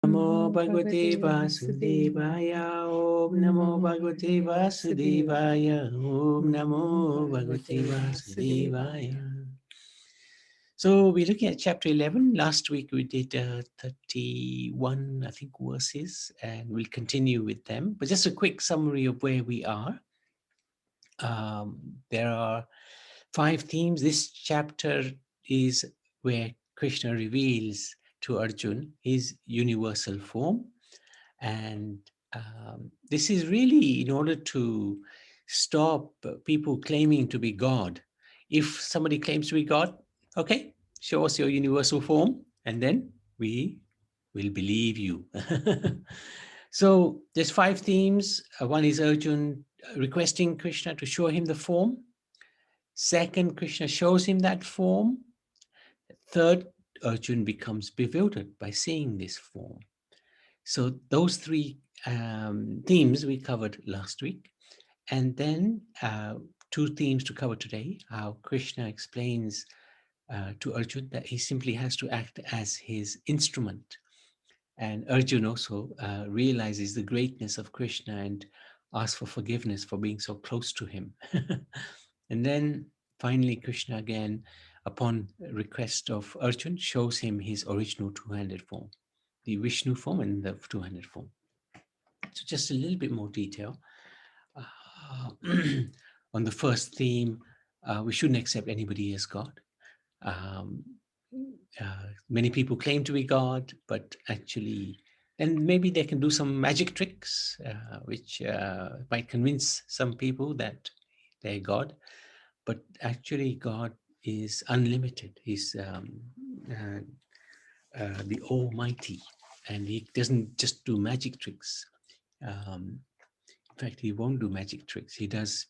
Namo Bhagavate Vasudevaya. Om Namo Bhagavate Vasudevaya. Om Namo Bhagavate Vasudevaya. So we're looking at chapter 11. Last week we did 31, I think, verses, and we'll continue with them. But just a quick summary of where we are. There are 5 themes. This chapter is where Krishna reveals to Arjun his universal form. And this is really in order to stop people claiming to be God. If somebody claims to be God, okay, show us your universal form, and then we will believe you. So there's 5 themes. One is Arjun requesting Krishna to show him the form. Second, Krishna shows him that form. Third, Arjun becomes bewildered by seeing this form. So those 3 themes we covered last week. And then 2 themes to cover today, how Krishna explains to Arjun that he simply has to act as his instrument. And Arjun also realizes the greatness of Krishna and asks for forgiveness for being so close to him. And then finally, Krishna again, upon request of Arjun, shows him his original 2-handed form, the Vishnu form and the 2-handed form. So just a little bit more detail. On the first theme, we shouldn't accept anybody as God. Many people claim to be God, but actually, and maybe they can do some magic tricks, which might convince some people that they're God. But actually, God is unlimited. He's the Almighty, and he doesn't just do magic tricks. In fact, he won't do magic tricks. He does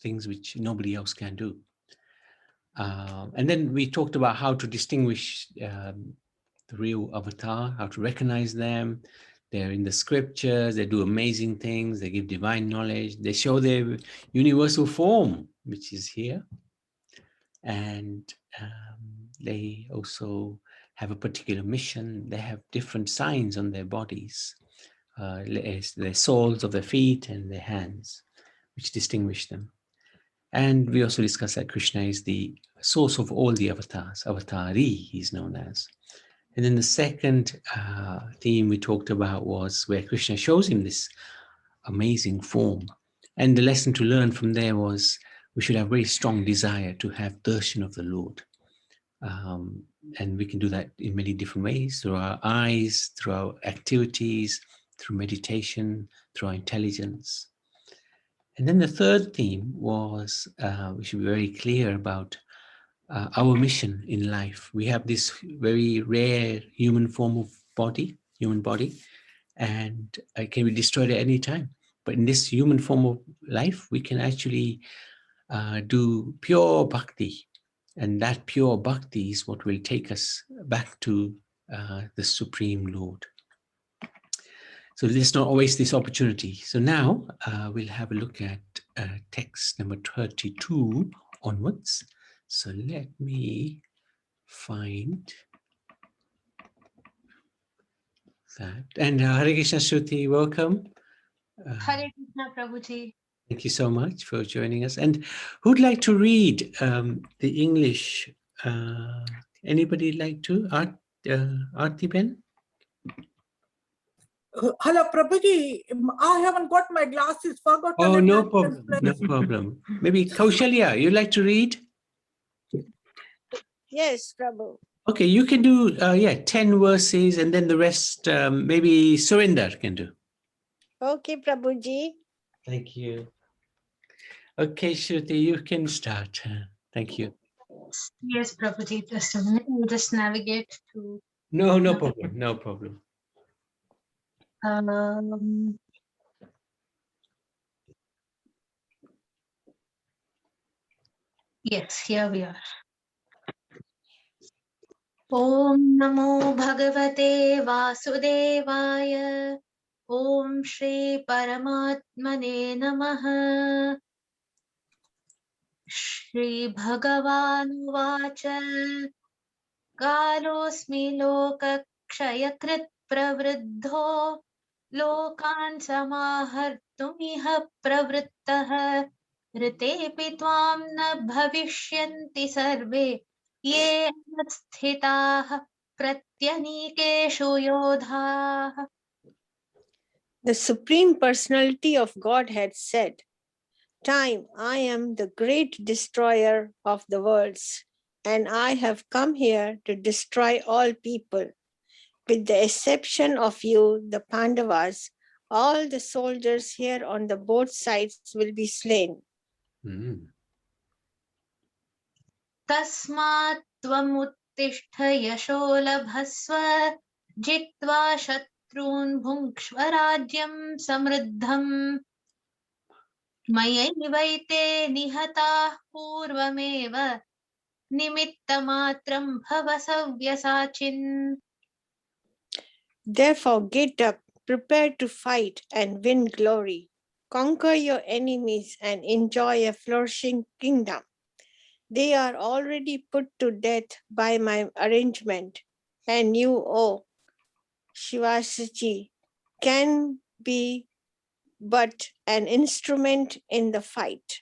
things which nobody else can do. And then we talked about how to distinguish the real avatar, how to recognize them. They're in the scriptures, they do amazing things, they give divine knowledge, they show their universal form, which is here. And they also have a particular mission. They have different signs on their bodies, the soles of their feet and their hands, which distinguish them. And we also discussed that Krishna is the source of all the avatars. Avatari, he's known as. And then the second theme we talked about was where Krishna shows him this amazing form. And the lesson to learn from there was we should have very strong desire to have darshan of the Lord. And we can do that in many different ways, through our eyes, through our activities, through meditation, through our intelligence. And then the third theme was we should be very clear about our mission in life. We have this very rare human form of human body, and it can be destroyed at any time. But in this human form of life, we can actually do pure bhakti. And that pure bhakti is what will take us back to the Supreme Lord. So let's not waste this opportunity. So now we'll have a look at text number 32 onwards. So let me find that. And Hare Krishna Shruti, welcome. Hare Krishna Prabhuji. Thank you so much for joining us. And who'd like to read the English? Anybody like to? Aarti Ben? Hello, Prabhuji. I haven't got my glasses. Forgotten. Oh, no problem. No problem. Maybe Kaushalya, you'd like to read? Yes, Prabhu. Okay, you can do 10 verses, and then the rest maybe Surinder can do. Okay, Prabhuji. Thank you. Okay, Shruti, you can start. Thank you. Yes, Prabhuji. Just a minute. We'll just navigate to. No problem. No problem. Yes, here we are. Om Namo Bhagavate Vasudevaya. Om Shri Paramatmane Namaha. Shri Bhagavan Vacha. Kalosmi Loka Kshayakrit प्रवृद्धो लोकान् समाहर्तुमिह प्रवृत्तः ऋतेऽपि त्वां न भविष्यन्ति सर्वे ये स्थिताः प्रत्यनीकेषु योधाः. The Supreme Personality of Godhead said, "Time, I am the great destroyer of the worlds, and I have come here to destroy all people. With the exception of you, the Pandavas, all the soldiers here on the both sides will be slain." तस्मात् त्वमुत्तिष्ठ यशो लभस्व जित्वा शत्रून् भुङ्क्ष्व राज्यं समृद्धम् मयैवैते निहताः पूर्वमेव निमित्तमात्रं भव सव्यसाचिन्. Therefore, get up, prepare to fight and win glory. Conquer your enemies and enjoy a flourishing kingdom. They are already put to death by my arrangement, and you, O Shivasachi, can be but an instrument in the fight.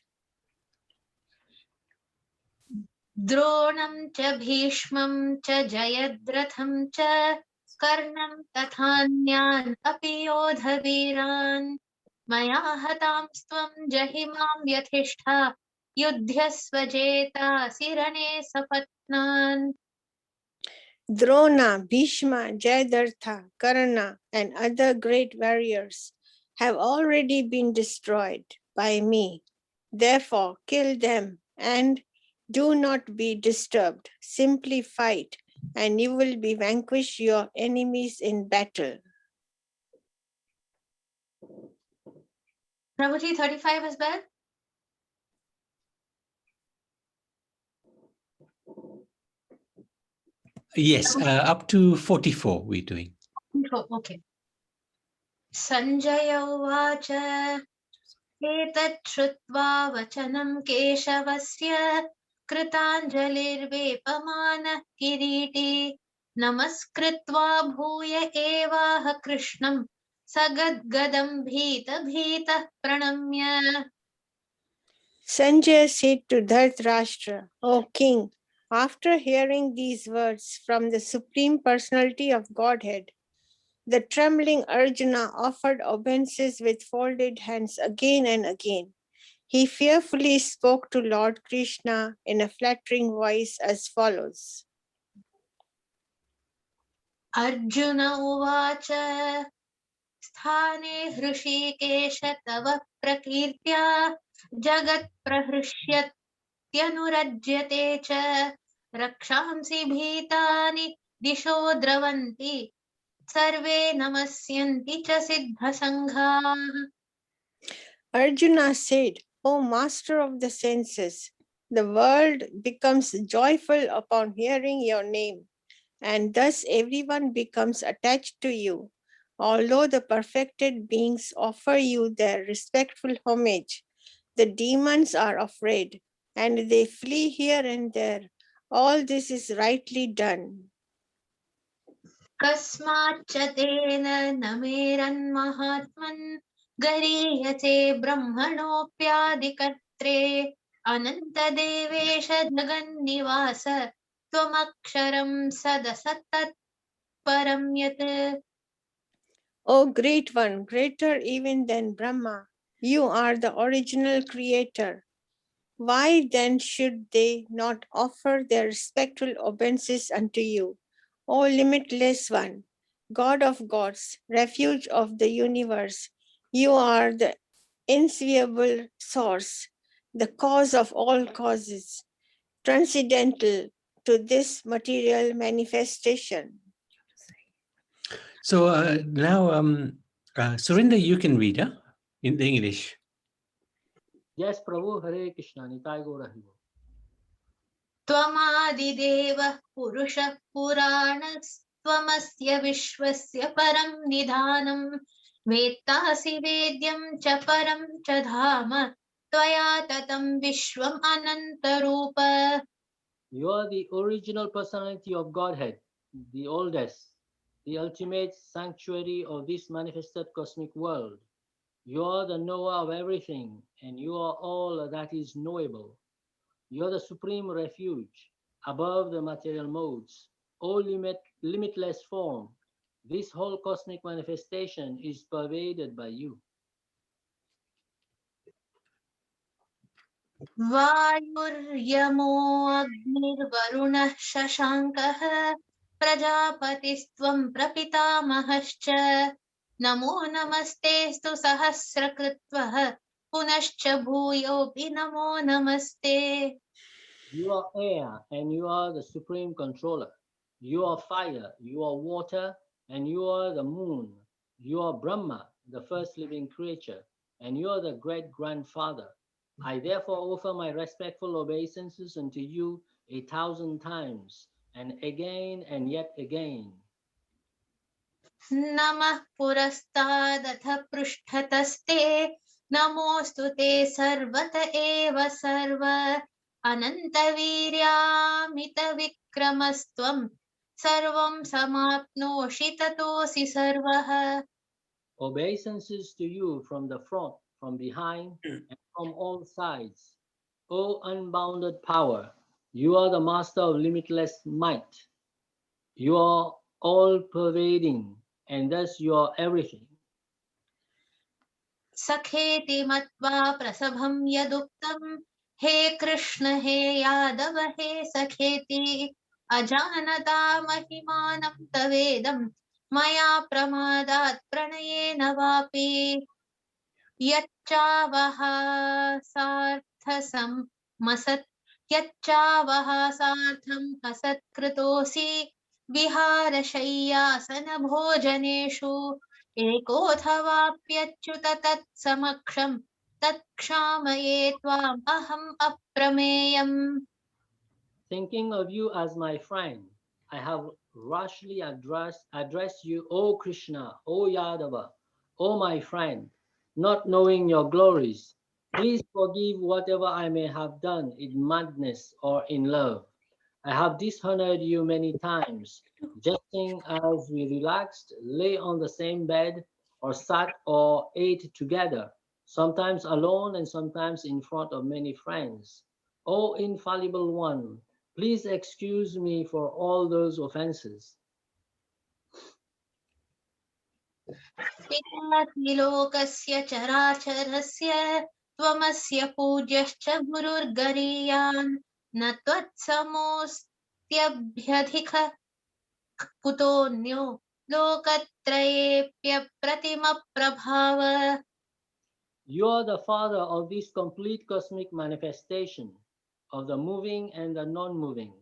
द्रोणं च भीष्मं च जयद्रथं च कर्णं तथान्यान् अपि योधवीरान् मया हतांस्त्वं जहिमां यथिष्ठा युध्यस्व जेतासि रणे सपत्नान्. Drona, Bhishma, Jayadartha, Karna, and other great warriors have already been destroyed by me. Therefore, kill them and do not be disturbed. Simply fight, and you will be vanquish your enemies in battle. Prabhuji, 35 as well. Yes, up to 44 we're doing. Okay. Sanjaya uvacha etat shrutva vachanam keshavasya कृताञ्जलिर्वेपमानः किरीटी नमस्कृत्वा भूय एवाह कृष्णं सगद्गदं भीतः प्रणम्य. Sanjaya said to Dhritarashtra, "O king, after hearing these words from the Supreme Personality of Godhead, the trembling Arjuna offered obeisances with folded hands again and again. He fearfully spoke to Lord Krishna in a flattering voice as follows. Arjuna uvacha स्थाने हृषीकेश तव प्रकीर्त्या जगत् प्रहृष्यत्यनुरज्यते च रक्षांसि भीतानि दिशो द्रवन्ति सर्वे नमस्यन्ति च सिद्धसङ्घाः. Arjuna said, "O master of the senses, the world becomes joyful upon hearing your name, and thus everyone becomes attached to you. Although the perfected beings offer you their respectful homage, the demons are afraid, and they flee here and there. All this is rightly done." कस्माच्च तेन न मेरन्महात्मन् गरीयसे ब्रह्मणोऽप्यादिकर्त्रे अनन्तदेवेश जगन्निवास त्वमक्षरं सदसत्तत्परं यत्. O great one, greater even than Brahma, you are the original creator. Why then should they not offer their respectful obeisances unto you, O limitless one, God of gods, refuge of the universe? You are the inseparable source, the cause of all causes, transcendental to this material manifestation. So now, Surinder, you can read in the English. Yes, Prabhu. Hare Krishna. Nitai Gaura Haribo. त्वमादिदेवः पुरुषः पुराणस्त्वमस्य विश्वस्य परं निधानं वेत्तासि वेद्यं च परं च धाम त्वया ततं विश्वम् अनन्तरूप. You are the original personality of Godhead, the oldest. the ultimate sanctuary of this manifested cosmic world. You are the knower of everything, and you are all that is knowable. You are the supreme refuge above the material modes, O limitless form. This whole cosmic manifestation is pervaded by you. वायुर्यमो अग्निर्वरुणः शशाङ्कः प्रजापतिस्त्वं प्रपितामहश्च नमो नमस्तेऽस्तु सहस्रकृत्वः पुनश्च भूयोऽपि नमो नमस्ते. You are air and you are the supreme controller. You are fire, you are water, and you are the moon. You are Brahma, the first living creature, and you are the great grandfather. I therefore offer my respectful obeisances unto you 1,000 times, and yet again. नमः पुरस्तादथ पृष्ठतस्ते नमोऽस्तु ते सर्वत एव सर्व अनन्तवीर्यामितविक्रमस्त्वं सर्वं समाप्नोषि ततोऽसि सर्वः. Obeisances to you from the front, from behind, and from all sides. O unbounded power, you are the master of limitless might. You are all-pervading, and thus you are everything. सखेति मत्वा प्रसभं यदुक्तं हे कृष्ण हे यादव हे सखेति अजानता महिमानं तवेदं मया प्रमादात् प्रणयेन वापि यच्चावहासार्थम् असत्कृतोऽसि विहारशय्यासनभोजनेषु एकोऽथवाप्यच्युत तत्समक्षं तत्क्षामये त्वाम् अहम् अप्रमेयम्. Thinking of you as my friend, I have rashly addressed you, O Krishna, O Yadava, O my friend, not knowing your glories. Please forgive whatever I may have done in madness or in love. I have dishonored you many times, jesting as we relaxed, lay on the same bed, or sat or ate together, sometimes alone and sometimes in front of many friends. O infallible one, please excuse me for all those offenses. पितासि लोकस्य चराचरस्य त्वमस्य पूज्यश्च गुरुर्गरीयान् न त्वत्समोऽस्त्यभ्यधिकः कुतोऽन्यो लोकत्रयेऽप्यप्रतिमप्रभाव. You are the father of this complete cosmic manifestation, of the moving and the non-moving.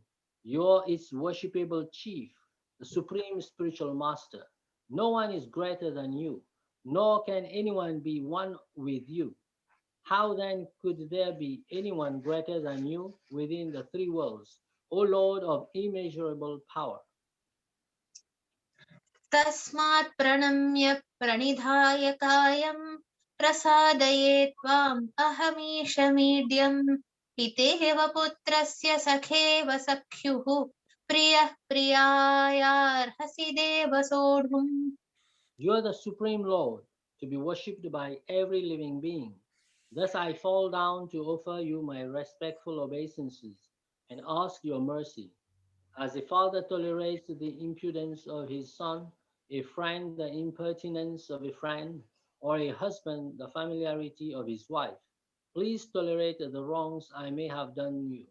You are its worshipable chief, the supreme spiritual master. No one is greater than you, nor can anyone be one with you. How then could there be anyone greater than you within the three worlds, O Lord of immeasurable power? तस्मात् प्रणम्य प्रणिधाय कायं प्रसादये त्वाम् अहमीशमीड्यम् पितेव पुत्रस्य सखेव सख्युः प्रियः प्रियायार्हसि देव सोढुम्. You are the supreme Lord, to be worshipped by every living being. Thus I fall down to offer you my respectful obeisances and ask your mercy. As a father tolerates the impudence of his son, a friend the impertinence of a friend, or a husband the familiarity of his wife, please tolerate the wrongs I may have done you.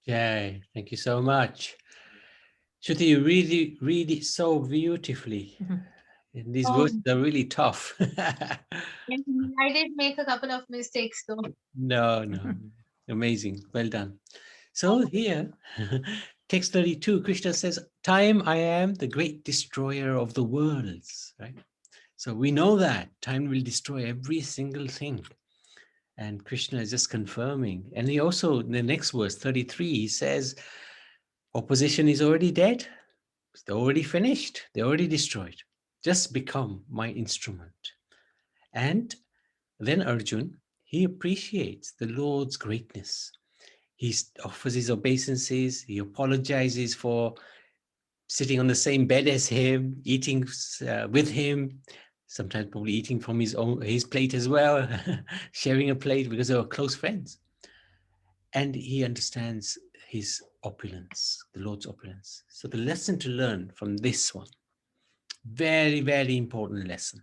Yay, thank you so much. Shruti, you really read it so beautifully. And these words are really tough. I did make a couple of mistakes though. No. Amazing. Well done. So here, text 32, Krishna says, time I am the great destroyer of the worlds, right? So we know that time will destroy every single thing. And Krishna is just confirming. And he also, in the next verse, 33, he says, opposition is already dead. They're already finished. They're already destroyed. Just become my instrument. And then Arjun, he appreciates the Lord's greatness. He offers his obeisances. He apologizes for sitting on the same bed as him, eating with him, sometimes probably eating from his plate as well, sharing a plate because they were close friends. And he understands his opulence, the Lord's opulence. So the lesson to learn from this one, very, very important lesson.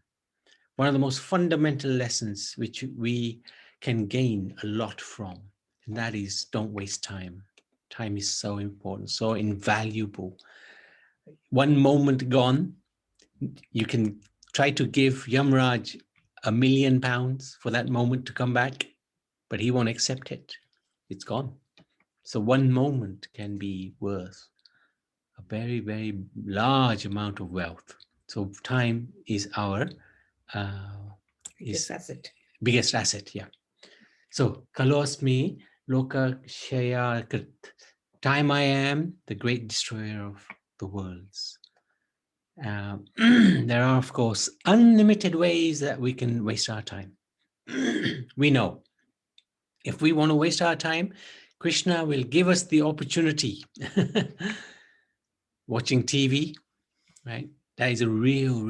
One of the most fundamental lessons which we can gain a lot from, and that is don't waste time. Time is so important, so invaluable. One moment gone, you can try to give Yamraj £1 million for that moment to come back, but he won't accept it. It's gone. So one moment can be worth a very, very large amount of wealth. So time is our Biggest asset. biggest asset. Yeah. So kalosmi loka shaya krit. Time I am the great destroyer of the worlds. There are, of course, unlimited ways that we can waste our time. We know if we want to waste our time, Krishna will give us the opportunity. Watching TV, right? That is a real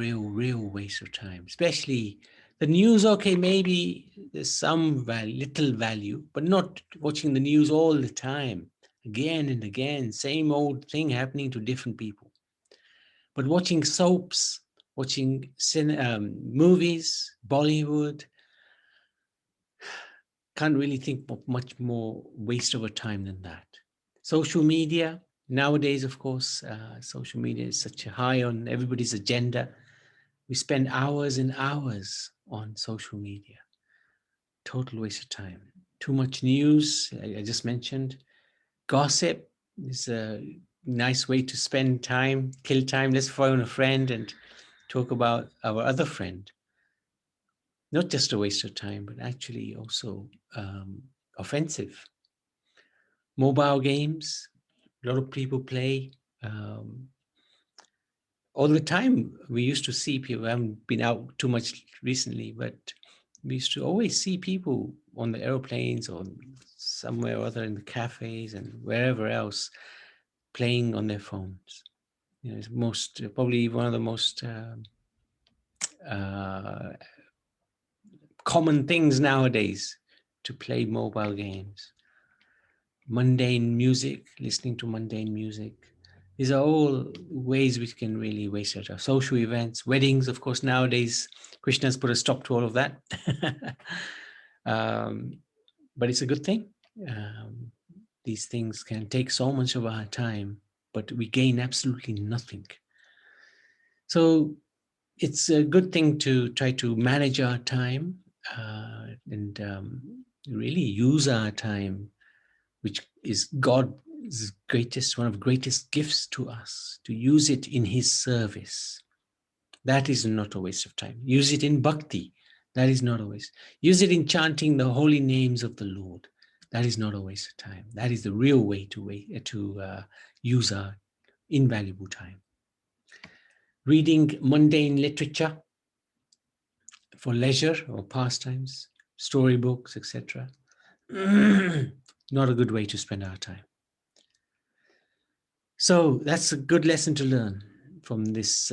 waste of time, especially the news. Okay, maybe there's some little value, but not watching the news all the time, again and again, same old thing happening to different people. But watching soaps, watching movies, Bollywood, can't really think of much more waste of a time than that. Social media, nowadays, of course, social media is such a high on everybody's agenda. We spend hours and hours on social media. Total waste of time. Too much news, I just mentioned. Gossip is a nice way to spend time, kill time. Let's phone a friend and talk about our other friend. Not just a waste of time, but actually also offensive. Mobile games, a lot of people play. All the time, we used to see people. I haven't been out too much recently, but we used to always see people on the airplanes or somewhere or other in the cafes and wherever else playing on their phones. You know, it's probably one of the most common things nowadays to play mobile games. Mundane music, listening to mundane music. These are all ways which can really waste our time. Social events, weddings, of course, nowadays, Krishna's put a stop to all of that. But it's a good thing. These things can take so much of our time, but we gain absolutely nothing. So it's a good thing to try to manage our time and really use our time, which is God's greatest, one of the greatest gifts to us, to use it in his service. That is not a waste of time. Use it in bhakti. That is not a waste. Use it in chanting the holy names of the Lord. That is not a waste of time. That is the real way to use our invaluable time. Reading mundane literature for leisure or pastimes, storybooks, etc. Not a good way to spend our time. So that's a good lesson to learn from this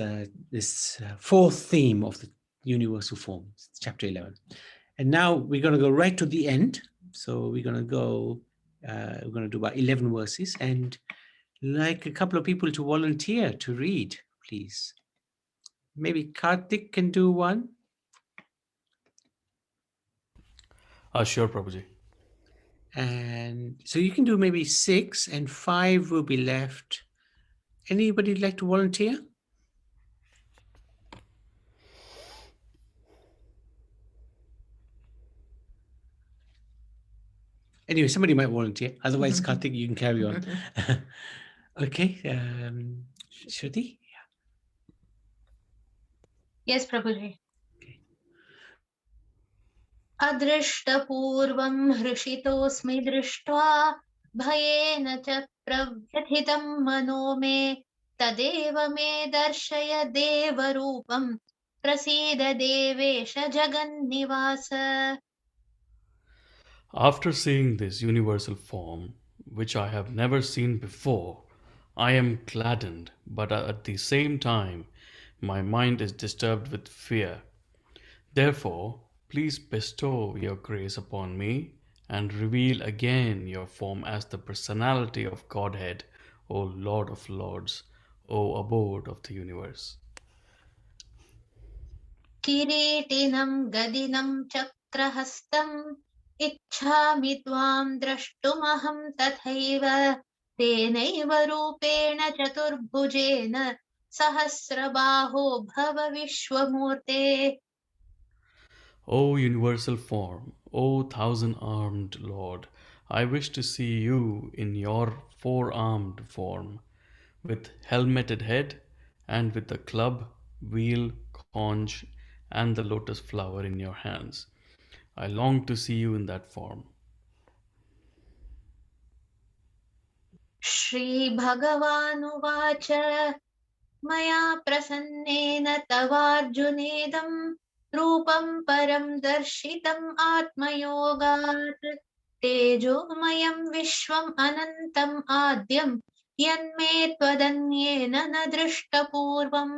fourth theme of the universal form, chapter 11. And now we're going to go right to the end. So we're going to go, we're going to do about 11 verses, and like a couple of people to volunteer to read, please. Maybe Karthik can do one. Sure, Prabhuji. And so you can do maybe 6, and 5 will be left. Anybody like to volunteer? Anyway, somebody might volunteer. Otherwise, Karthik, you can carry on. Okay. Shruti? Yes, Prabhuji. अदृष्टपूर्वं हृषितोऽस्मि दृष्ट्वा भयेन च प्रव्यथितं मनो मे तदेव मे दर्शय देवरूपं प्रसीद देवेश जगन्निवास. After seeing this universal form, which I have never seen before, I am gladdened, but at the same time, my mind is disturbed with fear. Therefore, please bestow your grace upon me and reveal again your form as the personality of Godhead, O Lord of Lords, O abode of the universe. किरीटिनं गदिनं चक्रहस्तम् इच्छामि त्वां द्रष्टुमहं तथैव तेनैव रूपेण चतुर्भुजेन सहस्रबाहो भव विश्वमूर्ते O universal form, O thousand-armed Lord, I wish to see you in your four-armed form, with helmeted head and with the club, wheel, conch, and the lotus flower in your hands. I long to see you in that form. श्रीभगवानुवाच मया प्रसन्नेन तवार्जुनेदं रूपं परं दर्शितम् आत्मयोगात् तेजोमयं विश्वम् अनन्तम् आद्यं यन्मे त्वदन्येन न दृष्टपूर्वम्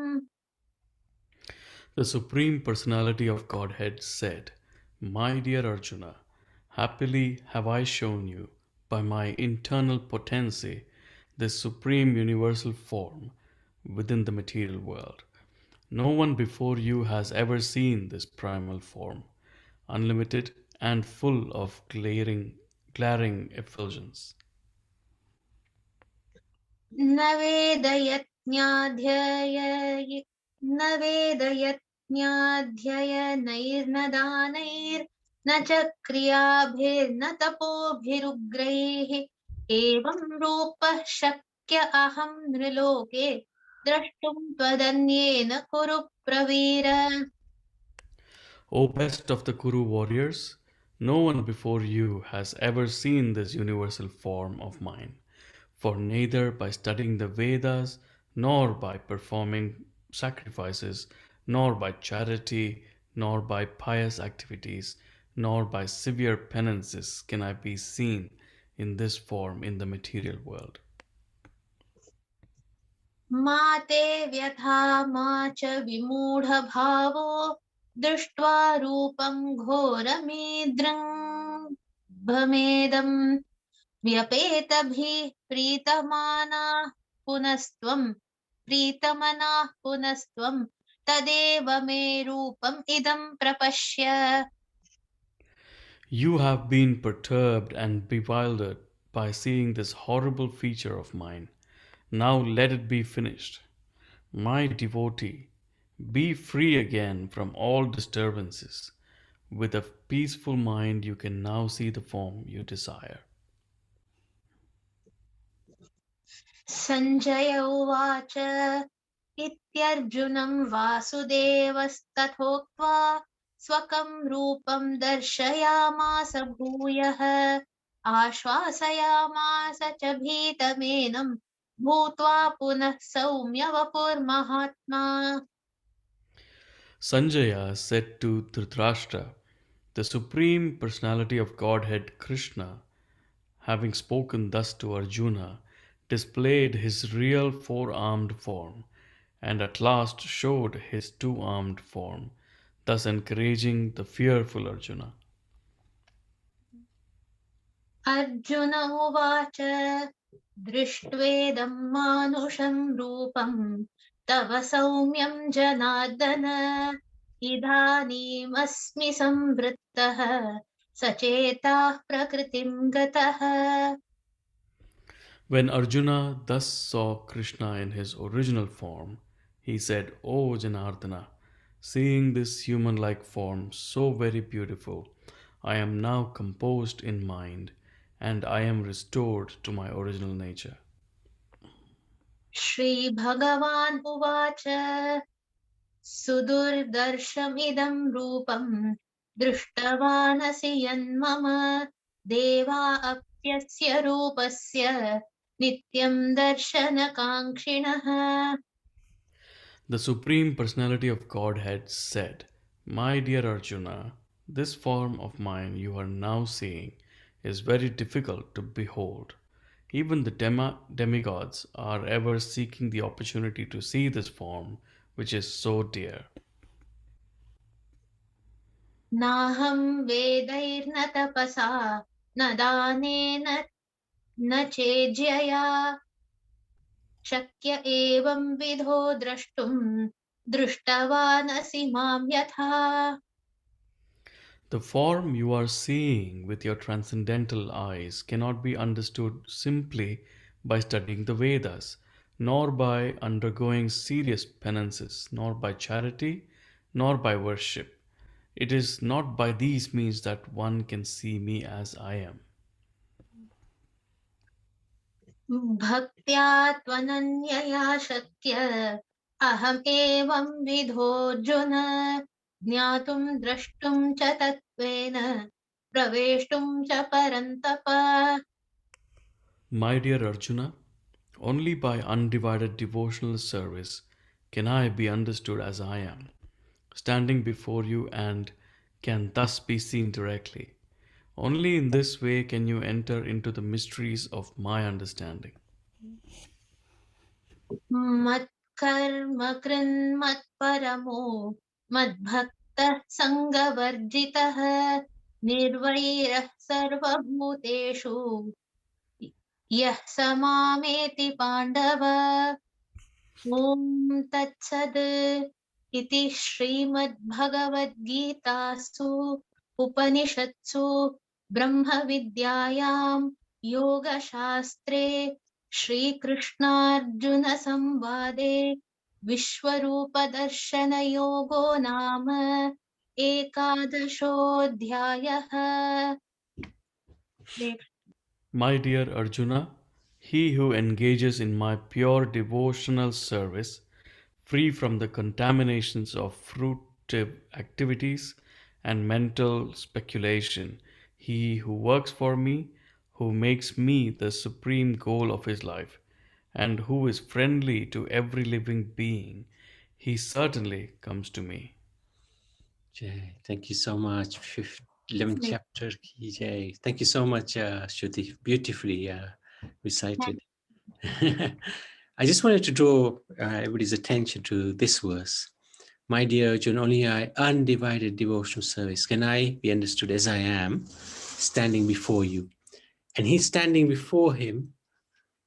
The Supreme Personality of Godhead said, My dear Arjuna, happily have I shown you, by my internal potency, this supreme universal form within the material world. No one before you has ever seen this primal form, unlimited and full of glaring effulgence. न वेदयज्ञाध्यय न वेदयज्ञाध्ययनैर्न दानैर्न च क्रियाभिर्न तपोभिरुग्रैः एवं रूपः शक्य अहं नृलोके द्रष्टुं त्वदन्येन कुरु Pravir O best of the Kuru warriors, no one before you has ever seen this universal form of mine. For neither by studying the Vedas, nor by performing sacrifices, nor by charity, nor by pious activities, nor by severe penances can I be seen in this form in the material world. मा ते व्यथा मा च विमूढभावो दृष्ट्वा रूपं घोरमीदृङ्भमेदम् व्यपेतभिः प्रीतमनाः पुनस्त्वं तदेव मे रूपम् इदं प्रपश्य You have been perturbed and bewildered by seeing this horrible feature of mine. Now let it be finished. My devotee, be free again from all disturbances. With a peaceful mind, you can now see the form you desire. Sanjay उवाच इत्यर्जुनं वासुदेवस्तथोक्त्वा स्वकं रूपं दर्शयामास भूयः आश्वासयामास च भीतमेनं भूत्वा पुनः सौम्य वपुर्महात्मा Sanjaya said to Dhritarashtra, the Supreme Personality of Godhead Krishna, having spoken thus to Arjuna, displayed his real four-armed form and at last showed his two-armed form, thus encouraging the fearful Arjuna. Arjun उवाच दृष्ट्वेदं मानुषं रूपं तव सौम्यं जनार्दन इदानीमस्मि संवृत्तः सचेताः प्रकृतिं गतः When Arjuna thus saw Krishna in his original form, he said, O Janardana, seeing this human-like form so very beautiful, I am now composed in mind and I am restored to my original nature. श्रीभगवान् उवाच सुदुर्दर्शमिदं रूपं दृष्टवानसि यन्मम देवा अप्यस्य रूपस्य नित्यं दर्शनकाङ्क्षिणः The Supreme Personality of Godhead said, My dear Arjuna, this form of mine you are now seeing is very difficult to behold. Even the demigods are ever seeking the opportunity to see this form, which is so dear. Naham vedairna tapasa na danena na chejyaya shakya evam vidho drashtum drishtavanasi mam yatha. The form you are seeing with your transcendental eyes cannot be understood simply by studying the Vedas, nor by undergoing serious penances, nor by charity, nor by worship. It is not by these means that one can see me as I am. Bhaktya tvananyaya shakya aham evam vidhojuna jnatum drashtum cha tatvena praveshtum cha parantapa. My dear Arjuna, only by undivided devotional service can I be understood as I am, standing before you, and can thus be seen directly. Only in this way can you enter into the mysteries of my understanding. Matkarma krin matparamo madbhaktah sangavarjitah nirvairah sarvabhuteshu yah samameti pandava. Om Tat Sad iti Srimad Bhagavad Gitasu Upanishatsu Brahma Vidyayam Yoga Shastre Shri Krishna Arjuna Samvade Vishwarupa Darshana Yogo Nama Ekadashodhyayah. My dear Arjuna, he who engages in my pure devotional service, free from the contaminations of fruitive activities and mental speculation, he who works for me, who makes me the supreme goal of his life, and who is friendly to every living being, he certainly comes to me. Jai, thank you so much. 11th chapter. Ki Jai. Thank you so much, Shruti. Beautifully recited. I just wanted to draw everybody's attention to this verse. My dear Arjuna, only I undivided devotional service can I be understood as I am, standing before you. And he's standing before him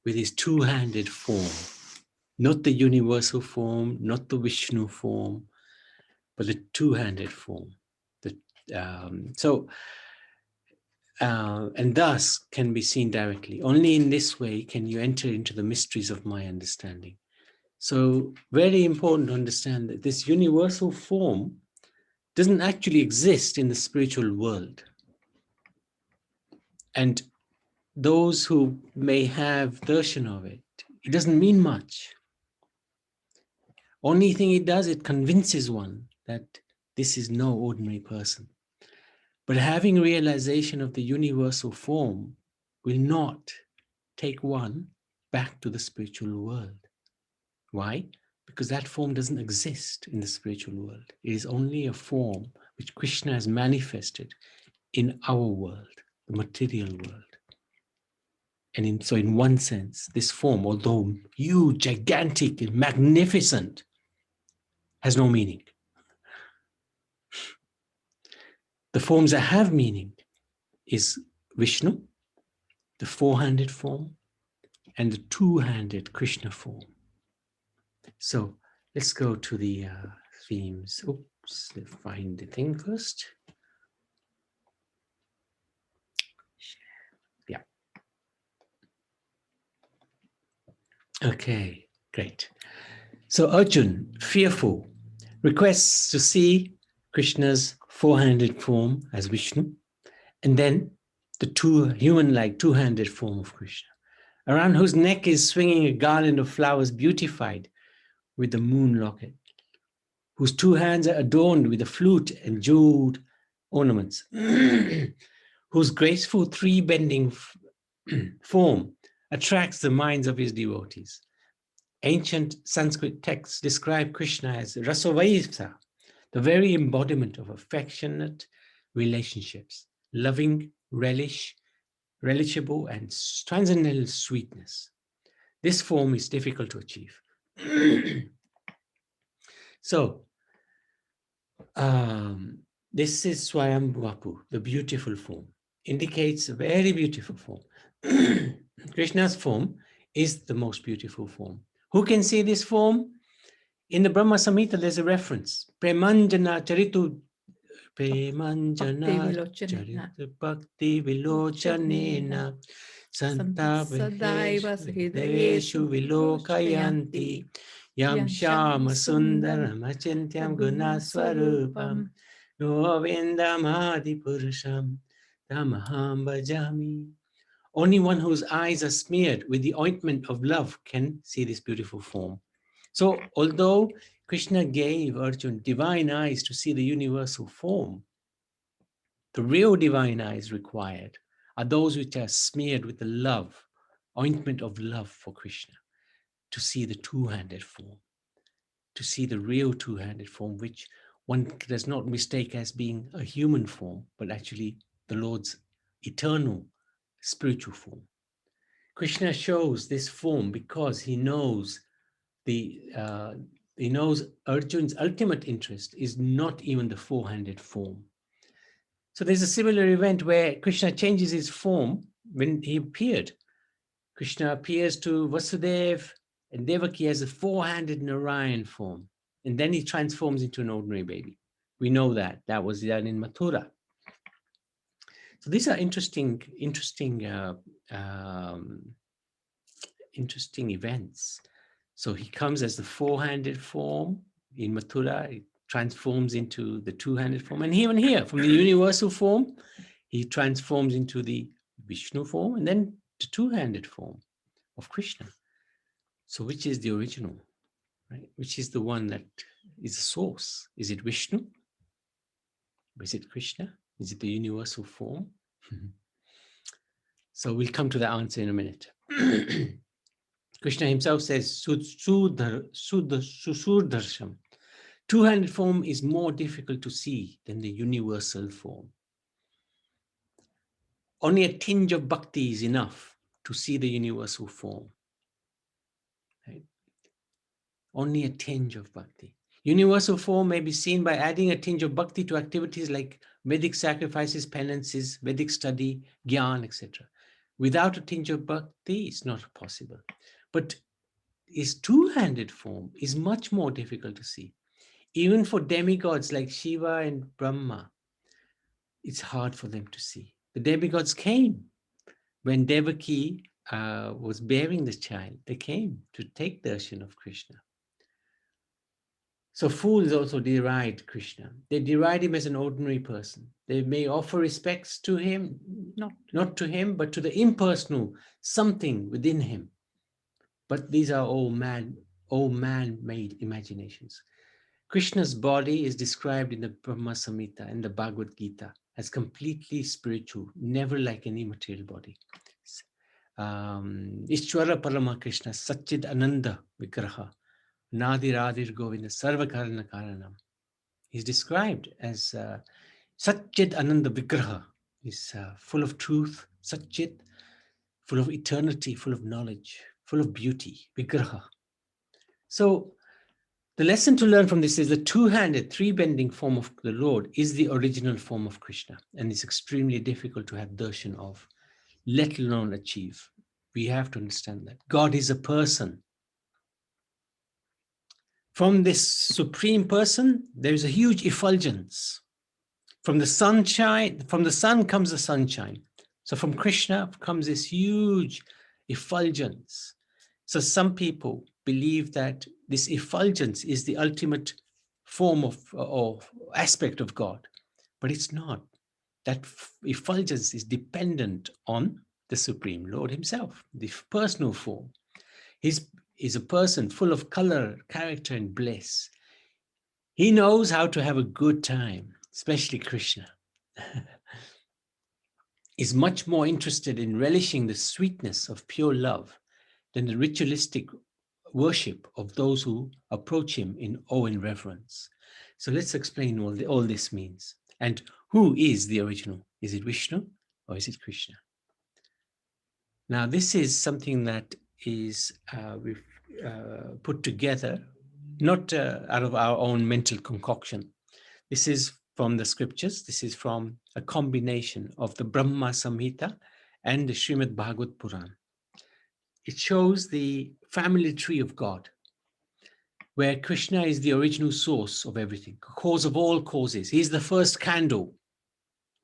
with his two-handed form, not the universal form, not the Vishnu form, but the two-handed form. And thus can be seen directly. Only in this way can you enter into the mysteries of my understanding. So very important to understand that this universal form doesn't actually exist in the spiritual world. And those who may have darshan of it, it doesn't mean much. Only thing it does, it convinces one that this is no ordinary person. But having realization of the universal form will not take one back to the spiritual world. Why? Because that form doesn't exist in the spiritual world. It is only a form which Krishna has manifested in our world, the material world. And so in one sense, this form, although huge, gigantic, and magnificent, has no meaning. The forms that have meaning is Vishnu, the four-handed form, and the two-handed Krishna form. So let's go to the themes. Oops, let's find the thing first. Yeah. Okay, great. So Arjun, fearful, requests to see Krishna's four-handed form as Vishnu, and then the human-like two-handed form of Krishna, around whose neck is swinging a garland of flowers beautified with the moon locket, whose two hands are adorned with a flute and jeweled ornaments, whose graceful three-bending form attracts the minds of his devotees. Ancient Sanskrit texts describe Krishna as Rasavaisa, the very embodiment of affectionate relationships, loving relish relishable, and transcendental sweetness. This form is difficult to achieve. So, this is Swayambhavu, the beautiful form, indicates a very beautiful form. Krishna's form is the most beautiful form. Who can see this form? In the Brahma Samhita, there's a reference. Premanjana charitu, Premanjana charitu bhakti vilochanena santa Sadaiva deveshu vilokayanti yam shama sundaram achintyam gunaswarupam govindamadi purusham tamaham bhajami. Only one whose eyes are smeared with the ointment of love can see this beautiful form. So, although Krishna gave Arjuna divine eyes to see the universal form, the real divine eyes required are those which are smeared with the love, ointment of love for Krishna, to see the two-handed form, to see the real two-handed form, which one does not mistake as being a human form, but actually the Lord's eternal spiritual form. Krishna shows this form because he knows Arjuna's ultimate interest is not even the four-handed form. So there's a similar event where Krishna changes his form when he appeared. Krishna appears to Vasudeva and Devaki as a four-handed Narayan form, and then he transforms into an ordinary baby. We know that. That was done in Mathura. So these are interesting events. So he comes as the four-handed form in Mathura, he transforms into the two-handed form. And even here, from the universal form, he transforms into the Vishnu form and then the two-handed form of Krishna. So which is the original, right? Which is the one that is the source? Is it Vishnu? Or is it Krishna? Is it the universal form? So we'll come to the answer in a minute. Krishna himself says, Susurdarsham. Two-handed form is more difficult to see than the universal form. Only a tinge of bhakti is enough to see the universal form. Right? Only a tinge of bhakti. Universal form may be seen by adding a tinge of bhakti to activities like Vedic sacrifices, penances, Vedic study, gyan, etc. Without a tinge of bhakti, it's not possible. But his two-handed form is much more difficult to see. Even for demigods like Shiva and Brahma, it's hard for them to see. The demigods came when Devaki was bearing the child. They came to take darshan of Krishna. So fools also deride Krishna. They deride him as an ordinary person. They may offer respects to him, not to him, but to the impersonal something within him. But these are all man-made imaginations. Krishna's body is described in the Brahma Samhita and the Bhagavad Gita as completely spiritual, never like any material body. Ishwara Parama Krishna, Satchid Ananda Vigraha, Nadi Radhir Govinda, Sarva Karana Karanam. He's described as Satchid Ananda Vigraha, is full of truth, Satchid, full of eternity, full of knowledge, full of beauty, Vigraha. So the lesson to learn from this is the two-handed, three-bending form of the Lord is the original form of Krishna, and it's extremely difficult to have darshan of, let alone achieve. We have to understand that. God is a person. From this supreme person, there is a huge effulgence. From the sun comes the sunshine. So from Krishna comes this huge effulgence. So some people believe that this effulgence is the ultimate form of or aspect of God, but it's not. That effulgence is dependent on the Supreme Lord himself, the personal form. He's a person full of color, character, and bliss. He knows how to have a good time, especially Krishna. Is much more interested in relishing the sweetness of pure love than the ritualistic worship of those who approach him in awe and reverence. So let's explain what all this means. And who is the original? Is it Vishnu or is it Krishna? Now, this is something that is we've put together, not out of our own mental concoction. This is from the scriptures. This is from a combination of the Brahma Samhita and the Srimad Bhagavad Puran. It shows the family tree of God, where Krishna is the original source of everything, cause of all causes. He's the first candle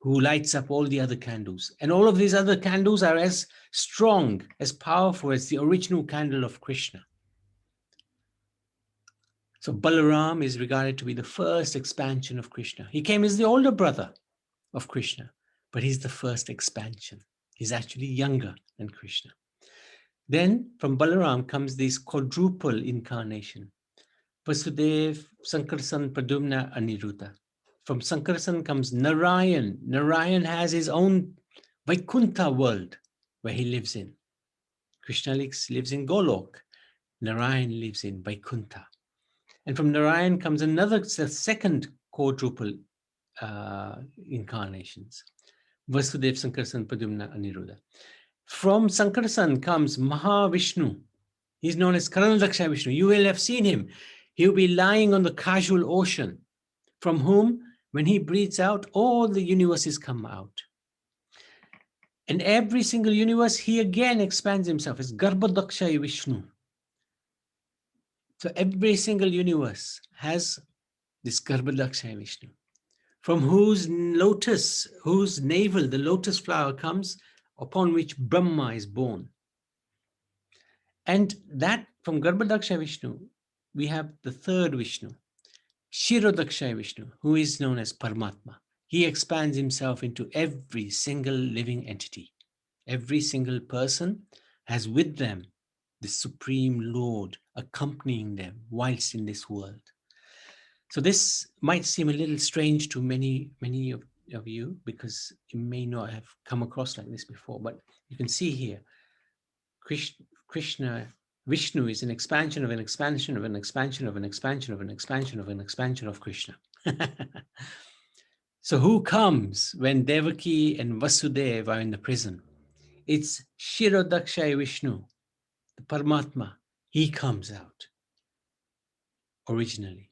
who lights up all the other candles. And all of these other candles are as strong, as powerful as the original candle of Krishna. So Balaram is regarded to be the first expansion of Krishna. He came as the older brother of Krishna, but he's the first expansion. He's actually younger than Krishna. Then from Balaram comes this quadruple incarnation. Vasudev, Sankarsan, Padumna, Aniruddha. From Sankarsan comes Narayan. Narayan has his own Vaikuntha world where he lives in. Krishna lives in Golok. Narayan lives in Vaikuntha. And from Narayan comes the second quadruple incarnations. Vasudev, Sankarsan, Padumna, Aniruddha. From Sankarsan comes Mahavishnu. He's known as Karanadaksha Vishnu. You will have seen him. He'll be lying on the casual ocean, from whom, when he breathes out, all the universes come out. And every single universe, he again expands himself as Garbhadaksha Vishnu. So every single universe has this Garbhadaksha Vishnu, from whose navel the lotus flower comes, upon which Brahma is born. And that from Garbhadaksha Vishnu, we have the third Vishnu, Shirodaksha Vishnu, who is known as Paramatma. He expands himself into every single living entity. Every single person has with them the Supreme Lord accompanying them whilst in this world. So this might seem a little strange to many of you, because you may not have come across like this before, but you can see here, Vishnu is an expansion of an expansion of an expansion of an expansion of an expansion of an expansion of Krishna. So who comes when Devaki and Vasudeva are in the prison? It's Shirodaksha Vishnu, the Paramatma. He comes out originally.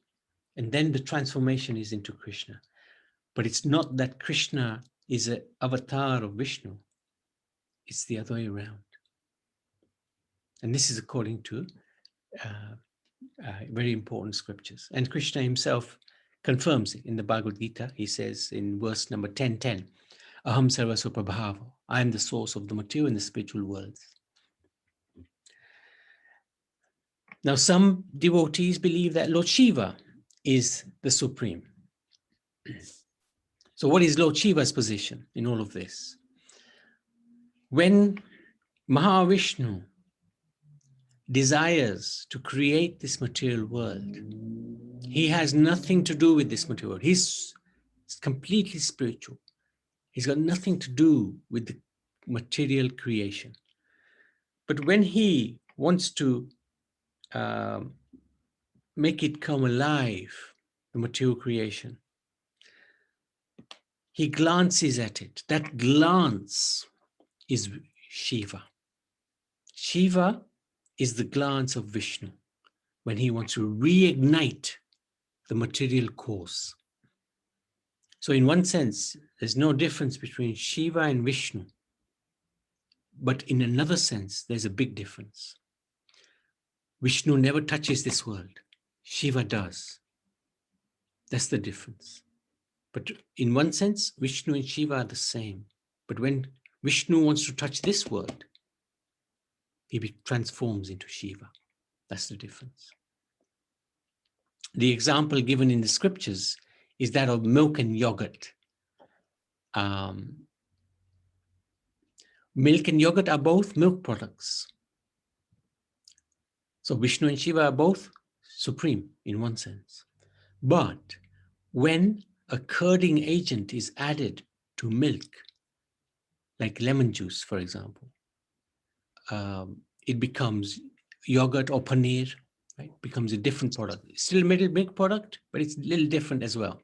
And then the transformation is into Krishna. But it's not that Krishna is an avatar of Vishnu. It's the other way around. And this is according to very important scriptures. And Krishna himself confirms it in the Bhagavad Gita. He says in verse number 10:10, Aham sarvasva prabhava. I am the source of the material and the spiritual worlds. Now, some devotees believe that Lord Shiva is the supreme. So what is Lord Shiva's position in all of this? When Mahavishnu desires to create this material world, he has nothing to do with this material world. He's completely spiritual. He's got nothing to do with the material creation. But when he wants to make it come alive, the material creation, he glances at it. That glance is Shiva. Shiva is the glance of Vishnu when he wants to reignite the material course. So in one sense, there's no difference between Shiva and Vishnu. But in another sense, there's a big difference. Vishnu never touches this world. Shiva does. That's the difference. But in one sense, Vishnu and Shiva are the same. But when Vishnu wants to touch this world, he transforms into Shiva. That's the difference. The example given in the scriptures is that of milk and yogurt. Milk and yogurt are both milk products. So Vishnu and Shiva are both supreme in one sense. But when a curding agent is added to milk, like lemon juice, for example, it becomes yogurt or paneer, right? Becomes a different product. It's still a milk product, but it's a little different as well.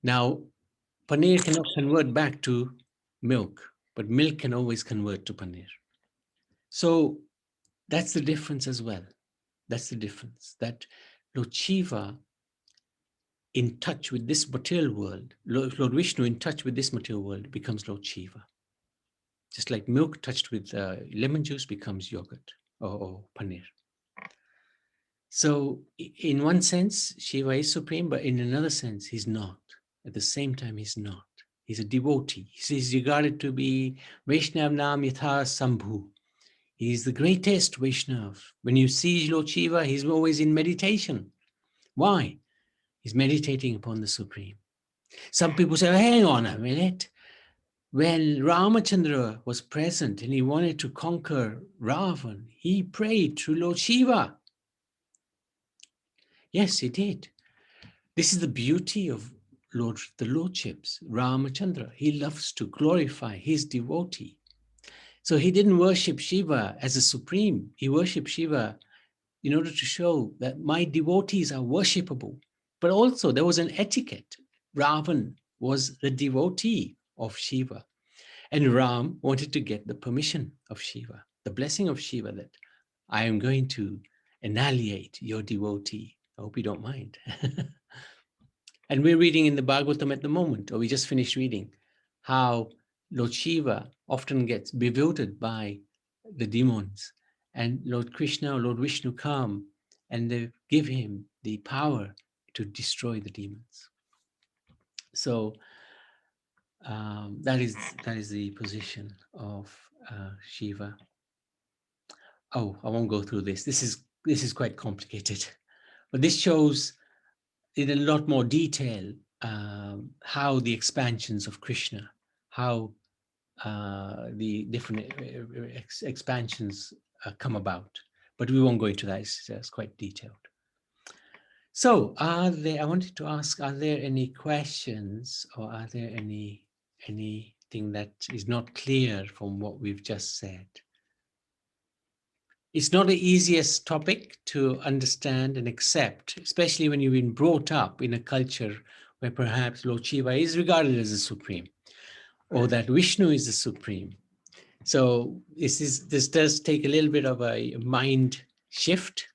Now, paneer cannot convert back to milk. but milk can always convert to paneer. So that's the difference as well. That's the difference, that Lord Shiva in touch with this material world, Lord Vishnu in touch with this material world becomes Lord Shiva. Just like milk touched with lemon juice becomes yogurt or paneer. So in one sense, Shiva is supreme, but in another sense, he's not. At the same time, he's not. He's a devotee. He's regarded to be Vaishnav Nam Yatha Sambhu. He's the greatest Vaishnav. When you see Lord Shiva, he's always in meditation. Why? He's meditating upon the Supreme. Some people say, hang on a minute. When Ramachandra was present and he wanted to conquer Ravan, he prayed to Lord Shiva. Yes, he did. This is the beauty of the Lordships, Ramachandra. He loves to glorify his devotee. So he didn't worship Shiva as a supreme. He worshipped Shiva in order to show that my devotees are worshipable. But also there was an etiquette. Ravan was the devotee of Shiva. And Ram wanted to get the permission of Shiva, the blessing of Shiva, that I am going to annihilate your devotee. I hope you don't mind. And we're reading in the Bhagavatam at the moment, or we just finished reading, how Lord Shiva often gets bewildered by the demons, and Lord Krishna or Lord Vishnu come and they give him the power to destroy the demons. So that is the position of Shiva. Oh, I won't go through this. This is quite complicated, but this shows in a lot more detail how the expansions of Krishna, how the different expansions come about. But we won't go into that. It's quite detailed. So I wanted to ask, are there any questions, or are there anything that is not clear from what we've just said? It's not the easiest topic to understand and accept, especially when you've been brought up in a culture where perhaps Lord Shiva is regarded as the supreme, or that Vishnu is the supreme. So this does take a little bit of a mind shift.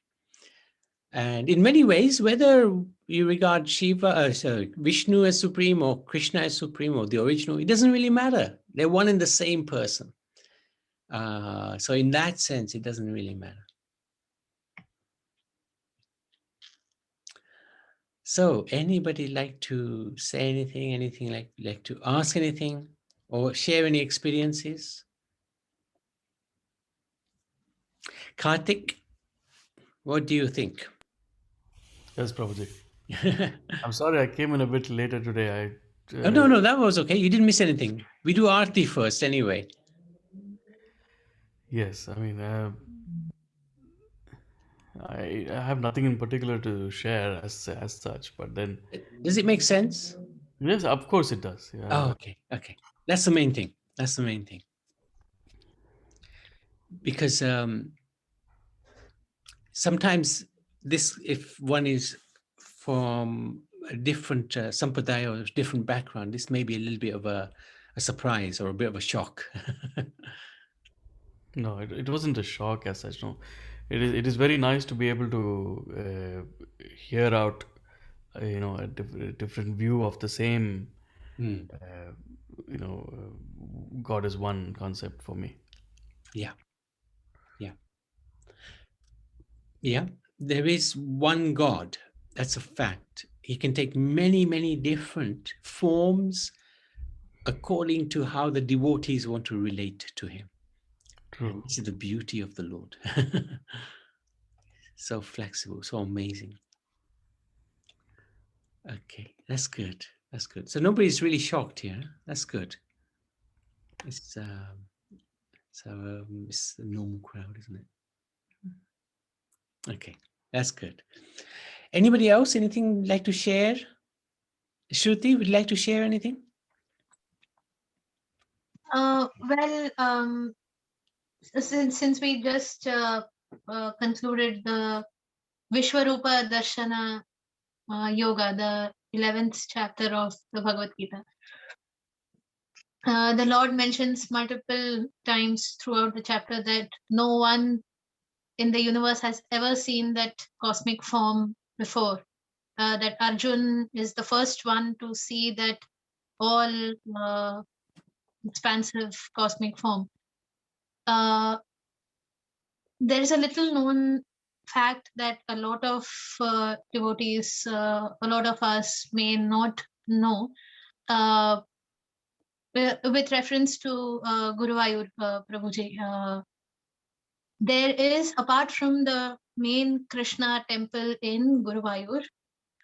And in many ways, whether you regard Vishnu as supreme or Krishna as supreme or the original, it doesn't really matter. They're one and the same person. So in that sense, it doesn't really matter. So anybody like to say anything like to ask anything or share any experiences? Karthik, what do you think? Yes, Prabhuji. I'm sorry I came in a bit later today. Oh, no, that was okay. You didn't miss anything. We do Aarti first anyway. Yes, I mean, I have nothing in particular to share as such, but then, Does it make sense? yes, of course it does. Oh, Yeah. okay. That's the main thing. Because sometimes if one is from a different sampradaya or a different background, this may be a little bit of a surprise or a bit of a shock. No, it wasn't a shock as such. No, it is very nice to be able to hear out, a different view of the same, God is one concept for me. Yeah, there is one God. That's a fact. He can take many, many different forms according to how the devotees want to relate to him. True. And this is the beauty of the Lord. So flexible, so amazing. Okay, that's good. So nobody's really shocked here. That's good. It's it's the normal crowd, isn't it? Okay, that's good. Anybody else? Anything like to share? Shruti, would you like to share anything? Since we just concluded the Vishwarupa Darshana Yoga, the 11th chapter of the Bhagavad Gita. the Lord mentions multiple times throughout the chapter that no one in the universe has ever seen that cosmic form before. That Arjun is the first one to see that all expansive cosmic form. There is a little known fact that a lot of devotees, a lot of us may not know, with reference to Guruvayur Prabhuji. There is, apart from the main Krishna temple in Guruvayur,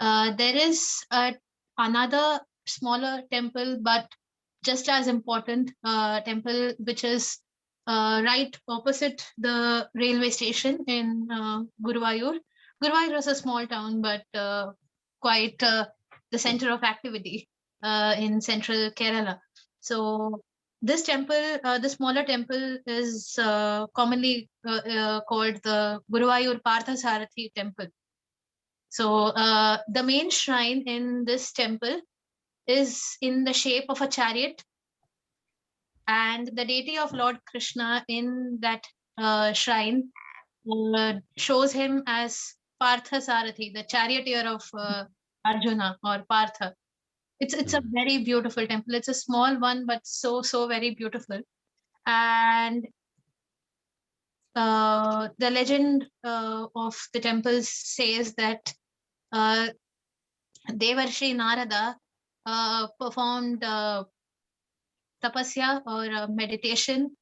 there is another smaller temple, but just as important temple, which is right opposite the railway station in Guruvayur. Guruvayur is a small town, but quite the center of activity in central Kerala. So this temple, the smaller temple, is commonly called the Guruvayur Parthasarathi temple. So the main shrine in this temple is in the shape of a chariot, and the deity of Lord Krishna in that shrine shows him as Partha Sarathi, the charioteer of Arjuna or Partha. It's a very beautiful temple. It's a small one, but so very beautiful. And the legend of the temple says that Devarshi Narada performed tapasya or meditation,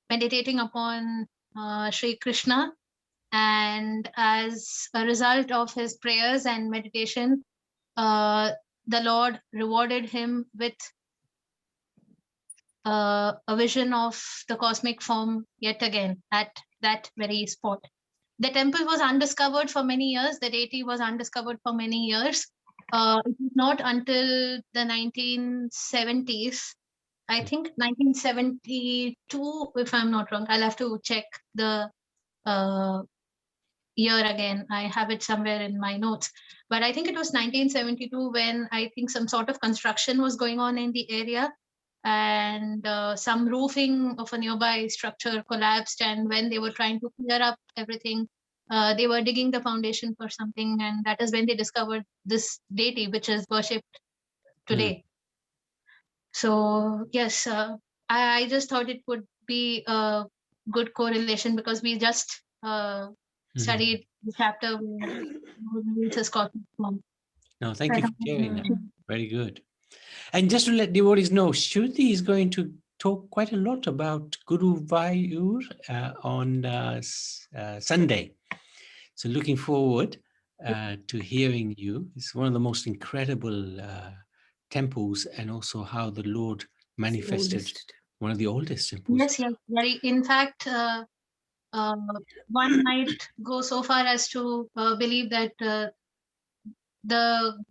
meditating upon Sri Krishna, and as a result of his prayers and meditation, the Lord rewarded him with a vision of the cosmic form yet again at that very spot. The temple was undiscovered for many years. The deity was undiscovered for many years. It was not until the 1970s, I think 1972, if I'm not wrong. I'll have to check the year again. I have it somewhere in my notes. But I think it was 1972 when I think some sort of construction was going on in the area, and some roofing of a nearby structure collapsed, and when they were trying to clear up everything, they were digging the foundation for something, and that is when they discovered this deity, which is worshipped today. So yes, I just thought it would be a good correlation, because we just studied the chapter where Moses cosmic form. No, thank you for sharing that. Very good. And just to let devotees know, Shruti is going to talk quite a lot about Guruvayur on Sunday. So looking forward to hearing you. It's one of the most incredible temples, and also how the Lord manifested, one of the oldest temples. Yes, very. In fact, one might go so far as to believe that the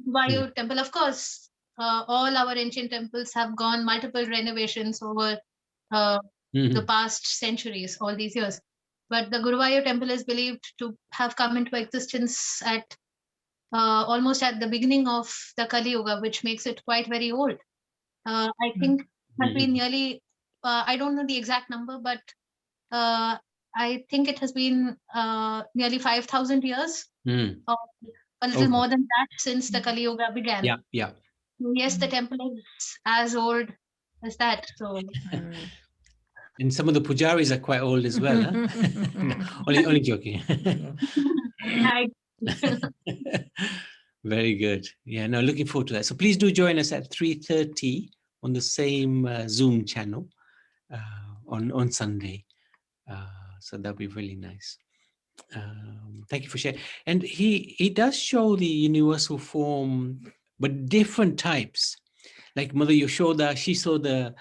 Guruvayur temple, of course, all our ancient temples have gone multiple renovations over the past centuries, all these years. But the Guruvayur temple is believed to have come into existence at almost at the beginning of the Kali Yuga, which makes it quite very old. I think it has been nearly, I don't know the exact number, but I think it has been nearly 5,000 years, or a little more than that, since the Kali Yuga began. Yeah. So yes, the temple is as old as that. So and some of the pujaris are quite old as well. Huh? No, only joking. Very good. Yeah, no, looking forward to that. So please do join us at 3:30 on the same Zoom channel on Sunday. So that'll be really nice. Thank you for sharing. And he does show the universal form, but different types. Like Mother Yashoda, she saw the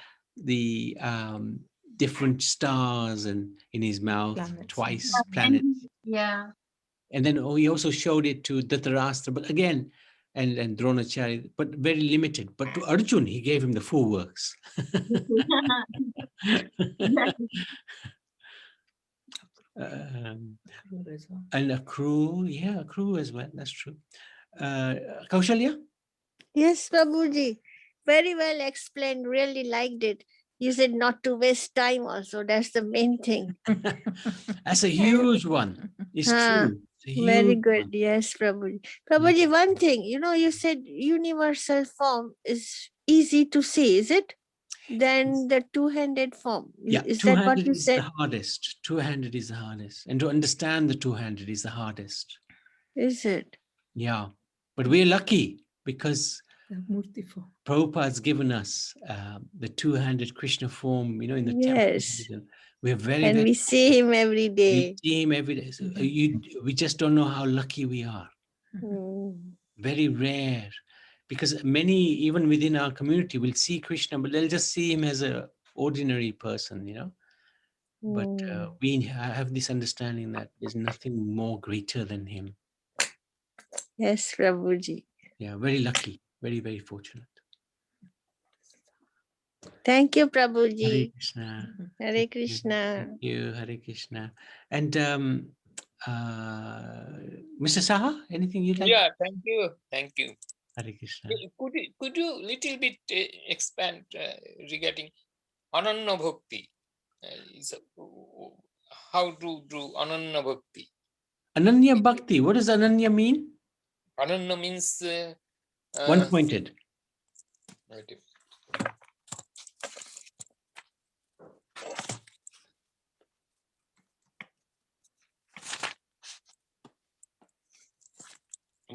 different stars and in his mouth, planets, planets. Yeah. And then he also showed it to Dhritarashtra, but again, and Dronacharya, but very limited. But to Arjun, he gave him the full works. And a crew as well. That's true. Kaushalya? Yes, Prabhuji. very well explained. Really liked it. You said not to waste time also. That's the main thing. That's a huge one. It's true. It's a Very huge good. one. Yes, Prabhuji. Prabhuji, one thing, you said universal form is easy to see, is it? Than the two-handed form. Yeah, Is that what two-handed you is said? the hardest. Two-handed is the hardest. And to understand the two-handed is the hardest. Is it? Yeah. But we're lucky because The Murti form. Prabhupada's given us the two-handed Krishna form, in the Yes. temple. We're very, And very, we see him every we day. see him every day. So we just don't know how lucky we are. Mm. Very rare. Because many, even within our community, will see Krishna, but they'll just see him as an ordinary person, But we have this understanding that there's nothing more greater than him. Yes, Prabhuji. Yeah, very lucky. Very, very fortunate. Thank you, Hare Prabhuji. Krishna. Hare Krishna. Thank you, Hare Krishna. And Mr. Saha, anything you'd like? Yeah, thank you. Thank you. Hare Krishna. Could you little bit expand regarding Ananya Bhakti? How to do Ananya Bhakti? Ananya Bhakti. What does Ananya mean? Ananya means One-pointed. wait a minute.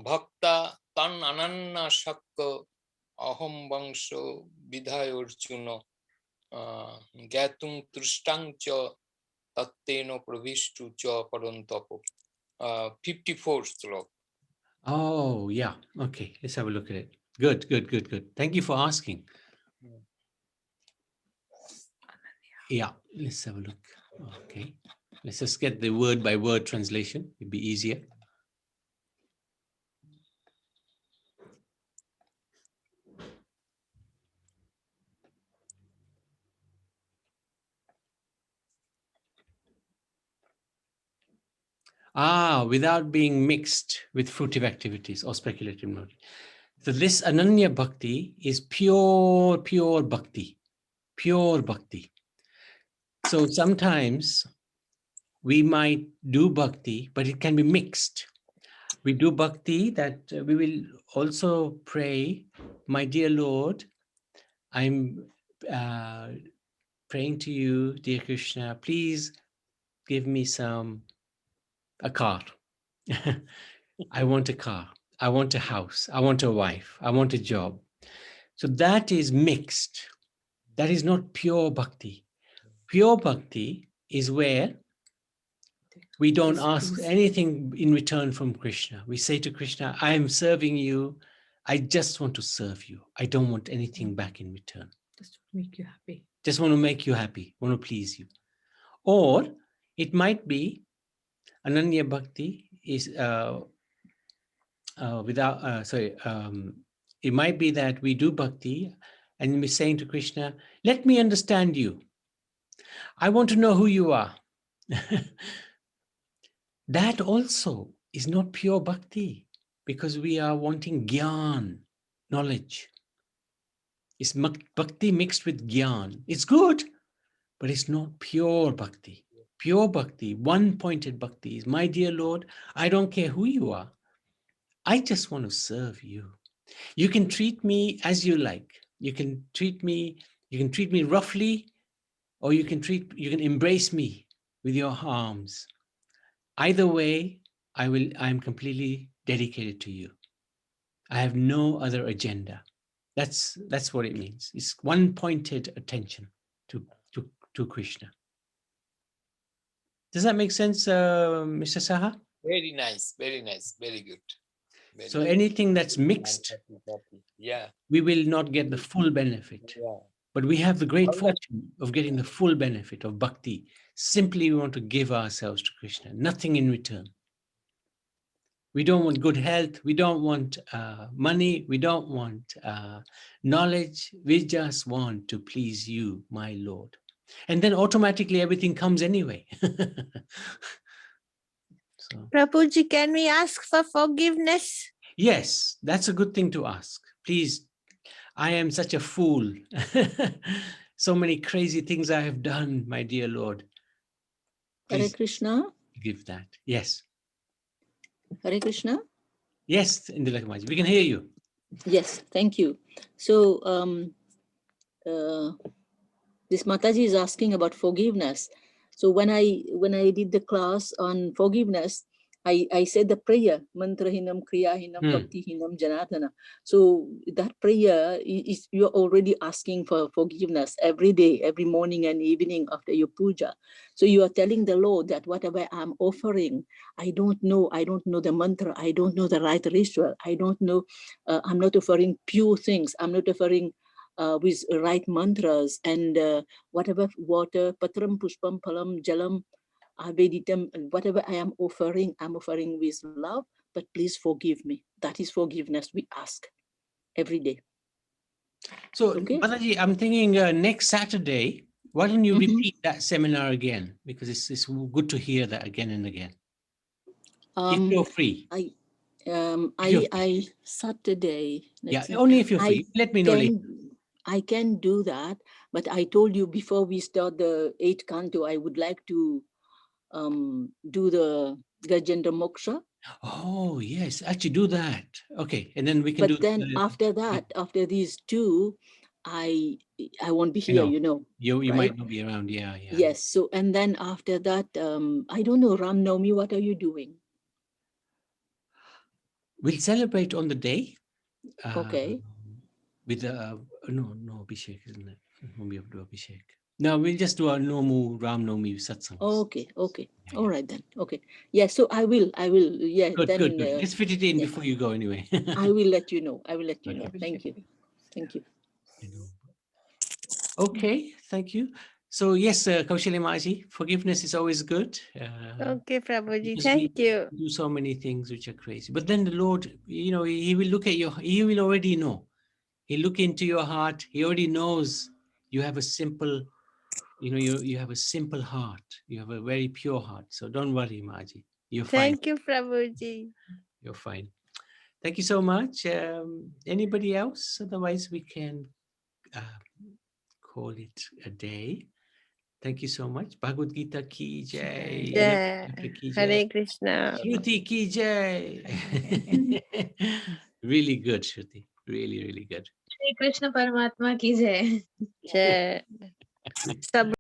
Bhakta tan ananya shakka aham vangsho vidhayorchuno gatum tristang cha tatteno pravishtu cha parantapo. 54th slok. Oh, yeah. Okay, let's have a look at it. Good, good, good, good. Thank you for asking. Yeah, let's have a look. Okay, let's just get the word by word translation. It'd be easier. Without being mixed with fruitive activities or speculative knowledge. So this Ananya Bhakti is pure Bhakti, pure Bhakti. So sometimes we might do Bhakti, but it can be mixed. We do Bhakti that we will also pray, my dear Lord, I'm praying to you, dear Krishna, please give me a car. I want a car. I want a house. I want a wife. I want a job. So that is mixed. That is not pure bhakti. Pure bhakti is where we don't ask anything in return from Krishna. We say to Krishna, I am serving you. I just want to serve you. I don't want anything back in return. Just to make you happy. Just want to make you happy, want to please you. Or it might be Ananya Bhakti is it might be that we do Bhakti and we're saying to Krishna, let me understand you. I want to know who you are. That also is not pure Bhakti because we are wanting Gyan, knowledge. It's Bhakti mixed with Gyan. It's good, but it's not pure Bhakti. Pure Bhakti, one-pointed Bhakti is, my dear Lord, I don't care who you are. I just want to serve you. You can treat me as you like. You can treat me roughly, or you can embrace me with your arms. Either way, I'm completely dedicated to you. I have no other agenda. That's what it means. It's one-pointed attention to Krishna. Does that make sense, Mr. Saha? Very nice, very good. Very So good. anything that's mixed, Yeah. we will not get the full benefit. Yeah. But we have the great All that- fortune of getting the full benefit of bhakti. Simply we want to give ourselves to Krishna, nothing in return. We don't want good health. We don't want money. We don't want knowledge. We just want to please you, my Lord. And then automatically everything comes anyway. So, Prabhuji, can we ask for forgiveness? yes, that's a good thing to ask. Please I am such a fool. So many crazy things I have done, my dear Lord. Hare Please Krishna. give that. Yes. Hare Krishna. Yes, Indira Maji, we can hear you. Yes, thank you. So this Mataji is asking about forgiveness. So when I did the class on forgiveness, I said the prayer, mantrahinam, kriyahinam, bhaktihinam, janatana. So that prayer is you're already asking for forgiveness every day, every morning and evening after your puja. So you are telling the Lord that whatever I'm offering, I don't know the mantra, I don't know the right ritual, I don't know, I'm not offering pure things, I'm not offering with right mantras and whatever water, patram, pushpam, phalam, jalam, aveditam, whatever I am offering, I'm offering with love, but please forgive me. That is forgiveness we ask every day. So, Okay. Mataji, I'm thinking next Saturday, why don't you repeat that seminar again? Because it's good to hear that again and again. If you're free. Saturday. Yeah, only if you're free. Let me know later. I can do that, but I told you before we start the 8th canto, I would like to do the Gajendra Moksha. Oh, yes, actually do that. Okay, and then we can do. But then after that, after these two, I won't be I here, know. You right? might not be around, yeah. Yes, so and then after that, I don't know, Ram Navami, what are you doing? We'll celebrate on the day. Okay. With no Abhishek, isn't it? We have to do Abhishek. No, we'll just do a normal Ram Navami satsangs. Okay. All right then. Okay. Yeah, so I will. Yeah, Good, then good. Let's fit it in before you go anyway. I will let you know. Okay. Thank you. Okay, thank you. So yes, Kaushali Maji, forgiveness is always good. Okay, Prabhuji, because thank you. do so many things which are crazy. But then the Lord, he will look at he will already know. He'll look into your heart. He already knows you have a simple, you have a simple heart. You have a very pure heart. So don't worry, Maji. You're fine. Thank you, Prabhuji. You're fine. Thank you so much. Anybody else? Otherwise, we can call it a day. Thank you so much. Bhagavad Gita ki jai. Yeah. Ki jai. Hare Krishna. Shruti ki jai. Really good, Shruti. Really, really good. Shri Krishna Paramatma ki jai. Jai. Sab